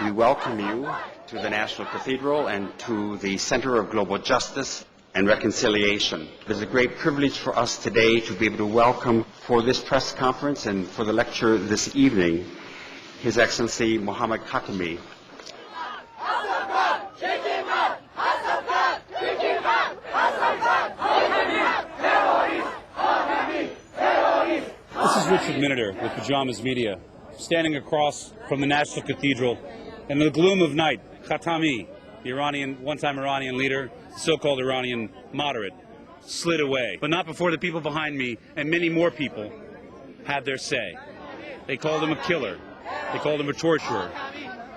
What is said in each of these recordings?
We welcome you to the National Cathedral and to the Center of Global Justice and Reconciliation. It is a great privilege for us today to be able to welcome for this press conference and for the lecture this evening His Excellency Mohammad Khatami. This is Richard Miniter with Pajamas Media, standing across from the National Cathedral. In the gloom of night, Khatami, the one-time Iranian leader, so-called Iranian moderate, slid away. But not before the people behind me and many more people had their say. They called him a killer. They called him a torturer.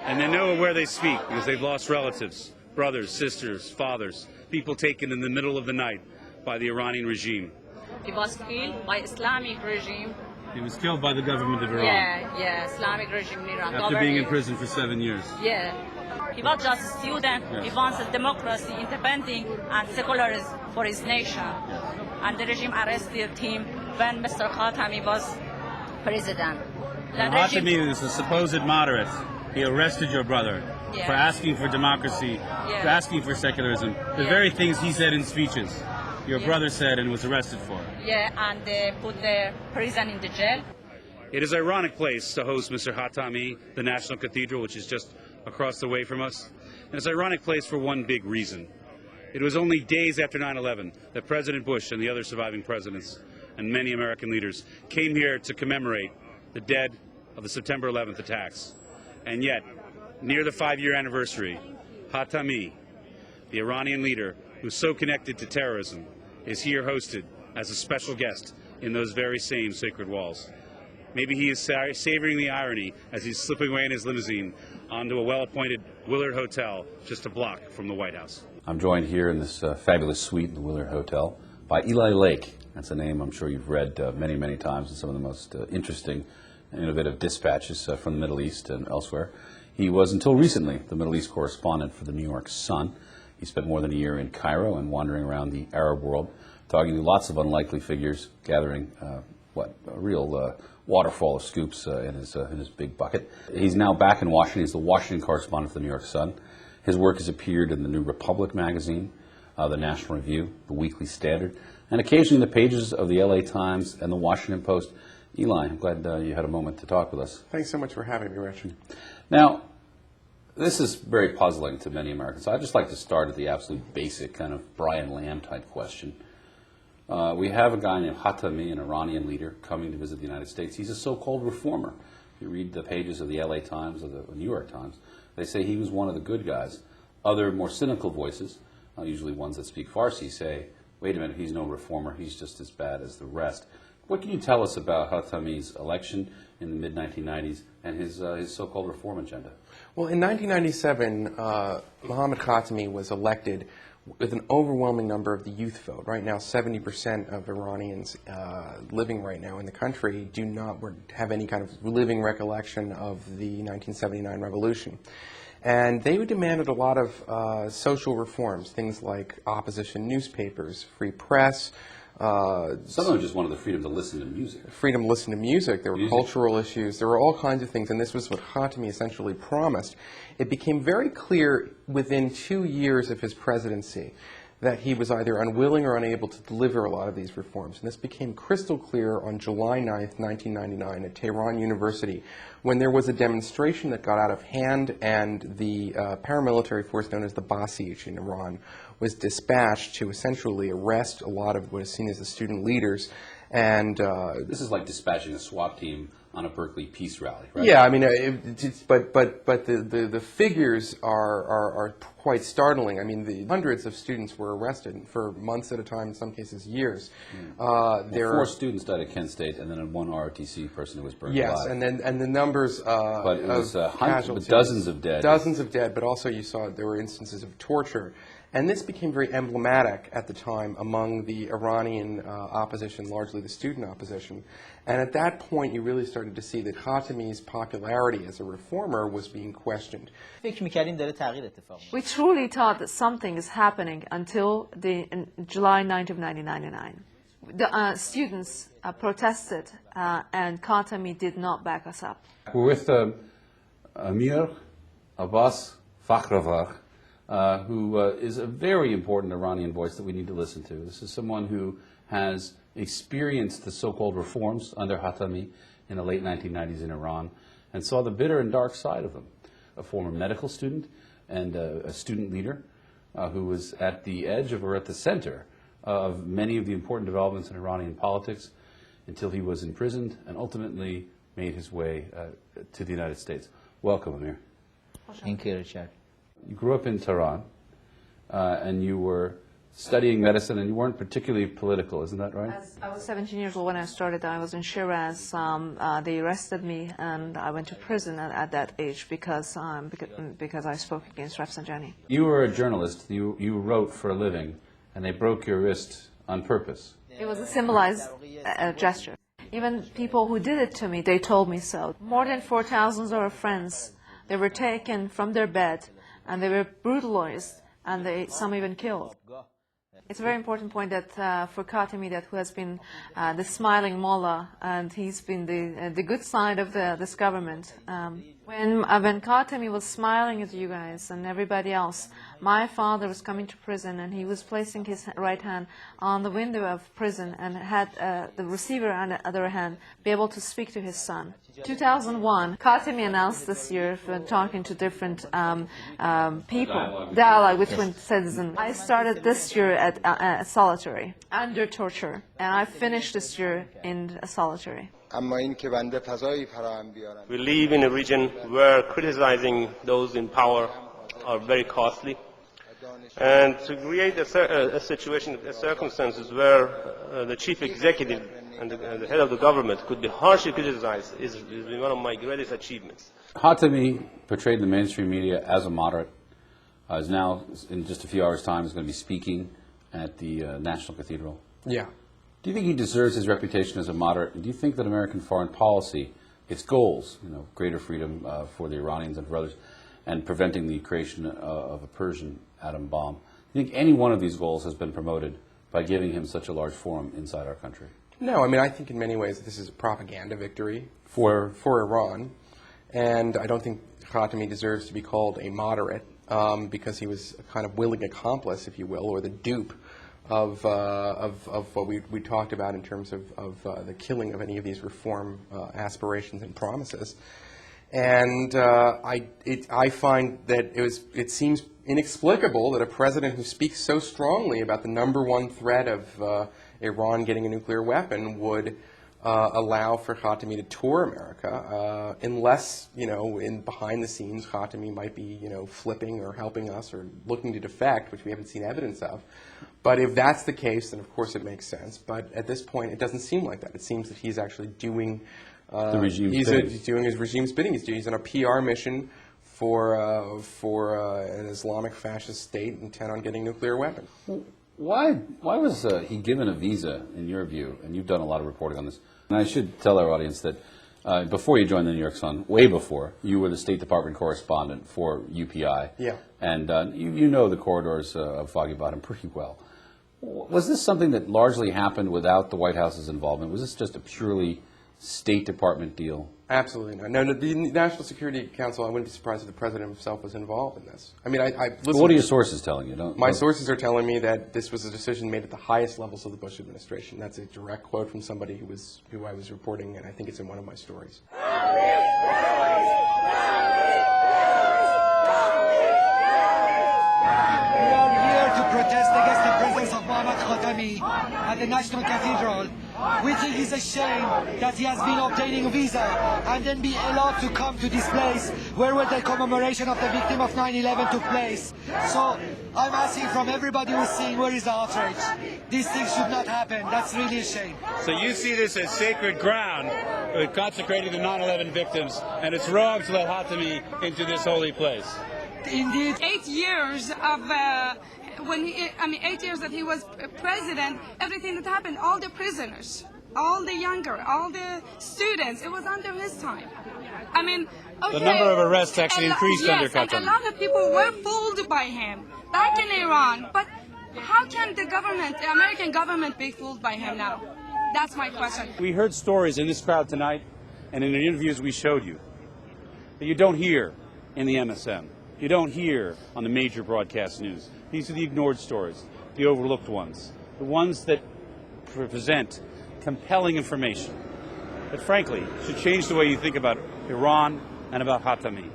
And they know where they speak because they've lost relatives, brothers, sisters, fathers, people taken in the middle of the night by the Iranian regime. He was killed by Islamic regime. He was killed by the government of Iran. Yeah, Islamic regime in Iran. After being in prison for 7 years. Yeah. He was just a student. Yes. He wants democracy, independence, and secularism for his nation. Yes. And the regime arrested him when Mr. Khatami was president. Khatami is a supposed moderate. He arrested your brother for asking for democracy, for asking for secularism. The very things he said in speeches, your brother said and was arrested for. Yeah, and they put the prison in the jail. It is an ironic place to host Mr. Khatami, the National Cathedral, which is just across the way from us. And it's an ironic place for one big reason. It was only days after 9/11 that President Bush and the other surviving presidents and many American leaders came here to commemorate the dead of the September 11th attacks. And yet, near the 5-year anniversary, Khatami, the Iranian leader who's so connected to terrorism, is here hosted as a special guest in those very same sacred walls. Maybe he is savoring the irony as he's slipping away in his limousine onto a well-appointed Willard Hotel just a block from the White House. I'm joined here in this fabulous suite in the Willard Hotel by Eli Lake. That's a name I'm sure you've read many, many times in some of the most interesting and innovative dispatches from the Middle East and elsewhere. He was, until recently, the Middle East correspondent for the New York Sun. He spent more than a year in Cairo and wandering around the Arab world, talking to lots of unlikely figures, gathering a real waterfall of scoops in his big bucket. He's now back in Washington. He's the Washington correspondent for the New York Sun. His work has appeared in the New Republic magazine, the National Review, the Weekly Standard, and occasionally in the pages of the LA Times and the Washington Post. Eli, I'm glad you had a moment to talk with us. Thanks so much for having me, Richard. Now, this is very puzzling to many Americans. So I'd just like to start at the absolute basic kind of Brian Lamb type question. We have a guy named Khatami, an Iranian leader, coming to visit the United States. He's a so-called reformer. If you read the pages of the LA Times or the New York Times, they say he was one of the good guys. Other more cynical voices, usually ones that speak Farsi, say, wait a minute, he's no reformer, he's just as bad as the rest. What can you tell us about Khatami's election in the mid-1990s and his so-called reform agenda? Well, in 1997, Mohammad Khatami was elected with an overwhelming number of the youth vote. Right now, 70% of Iranians living right now in the country do not have any kind of living recollection of the 1979 revolution. And they demanded a lot of social reforms, things like opposition newspapers, free press. Some of them just wanted the freedom to listen to music. Freedom to listen to music. There were cultural issues. There were all kinds of things, and this was what Khatami essentially promised. It became very clear within 2 years of his presidency that he was either unwilling or unable to deliver a lot of these reforms. And this became crystal clear on July 9th, 1999 at Tehran University, when there was a demonstration that got out of hand and the paramilitary force known as the Basij in Iran was dispatched to essentially arrest a lot of what is seen as the student leaders. And this is like dispatching a SWAT team on a Berkeley peace rally, right? Yeah, I mean, but the figures are quite startling. I mean, the hundreds of students were arrested for months at a time, in some cases years. There 4 students died at Kent State, and then one ROTC person who was burned alive. Yes, and the numbers but it was casualties, dozens of dead. Dozens of dead, but also you saw there were instances of torture. And this became very emblematic at the time among the Iranian opposition, largely the student opposition. And at that point, you really started to see that Khatami's popularity as a reformer was being questioned. We truly thought that something is happening until July 9th of 1999, The students protested, and Khatami did not back us up. We're with Amir Abbas Fakhravar, who is a very important Iranian voice that we need to listen to. This is someone who has experienced the so-called reforms under Khatami in the late 1990s in Iran and saw the bitter and dark side of them. A former medical student and a student leader who was at the edge of or at the center of many of the important developments in Iranian politics until he was imprisoned and ultimately made his way to the United States. Welcome, Amir. Thank you, Richard. You grew up in Tehran, and you were studying medicine, and you weren't particularly political, isn't that right? I was 17 years old when I started. I was in Shiraz. They arrested me, and I went to prison at that age because I spoke against Rafsanjani. You were a journalist. You wrote for a living, and they broke your wrist on purpose. It was a symbolized gesture. Even people who did it to me, they told me so. More than 4,000 of our friends, they were taken from their bed, and they were brutalized, and some even killed. It's a very important point that for Khatami, that who has been the smiling mullah, and he's been the good side of this government. When Khatami was smiling at you guys and everybody else, my father was coming to prison, and he was placing his right hand on the window of prison and had the receiver on the other hand be able to speak to his son. 2001, Khatami announced this year for talking to different people, dialogue between citizens. I started this year at solitary, under torture, and I finished this year in solitary. We live in a region where criticizing those in power are very costly, and to create a situation, circumstances where the chief executive and the head of the government could be harshly criticized is one of my greatest achievements. Khatami, portrayed in the mainstream media as a moderate, is now, in just a few hours' time, is going to be speaking at the National Cathedral. Yeah. Do you think he deserves his reputation as a moderate? And do you think that American foreign policy, its goals, greater freedom for the Iranians and for others, and preventing the creation of a Persian atom bomb, do you think any one of these goals has been promoted by giving him such a large forum inside our country? No, I mean, I think in many ways this is a propaganda victory for Iran, and I don't think Khatami deserves to be called a moderate because he was a kind of willing accomplice, if you will, or the dupe of what we talked about in terms of the killing of any of these reform aspirations and promises. And I find that it seems inexplicable that a president who speaks so strongly about the #1 threat of Iran getting a nuclear weapon would allow for Khatami to tour America, unless, in behind the scenes, Khatami might be, flipping or helping us or looking to defect, which we haven't seen evidence of. But if that's the case, then of course it makes sense. But at this point, it doesn't seem like that. It seems that he's actually doing he's doing his regime's bidding. He's on a PR mission for an Islamic fascist state intent on getting nuclear weapons. Why was he given a visa, in your view? And you've done a lot of reporting on this. And I should tell our audience that before you joined the New York Sun, way before, you were the State Department correspondent for UPI. Yeah. And you know the corridors of Foggy Bottom pretty well. Was this something that largely happened without the White House's involvement? Was this just a purely State Department deal? Absolutely not. No, the National Security Council, I wouldn't be surprised if the President himself was involved in this. I mean, what are your sources telling you? My sources are telling me that this was a decision made at the highest levels of the Bush administration. That's a direct quote from somebody who I was reporting, and I think it's in one of my stories. Protest against the presence of Mohammad Khatami at the National Cathedral. We think it's a shame that he has been obtaining a visa and then be allowed to come to this place where the commemoration of the victim of 9/11 took place. So I'm asking from everybody who's seeing, where is the outrage? These things should not happen. That's really a shame. So you see this as sacred ground, consecrating the 9/11 victims, and it's wrong to let Khatami into this holy place. Indeed. 8 years of 8 years that he was president, everything that happened, all the prisoners, all the younger, all the students, it was under his time. I mean, okay, the number of arrests actually increased under Khatami. And a lot of people were fooled by him back in Iran, but How can the government, the American government, be fooled by him now? That's my question. We heard stories in this crowd tonight and in the interviews we showed you that you don't hear in the MSM. You don't hear on the major broadcast news. These are the ignored stories, the overlooked ones, the ones that present compelling information that, frankly, should change the way you think about Iran and about Khatami.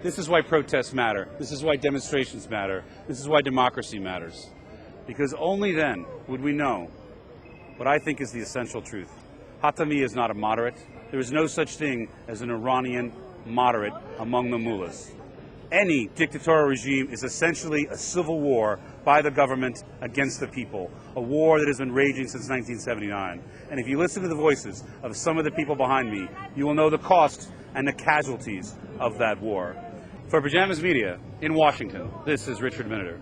This is why protests matter. This is why demonstrations matter. This is why democracy matters. Because only then would we know what I think is the essential truth. Khatami is not a moderate. There is no such thing as an Iranian moderate among the mullahs. Any dictatorial regime is essentially a civil war by the government against the people, a war that has been raging since 1979. And if you listen to the voices of some of the people behind me, you will know the cost and the casualties of that war. For Pajamas Media in Washington, this is Richard Miniter.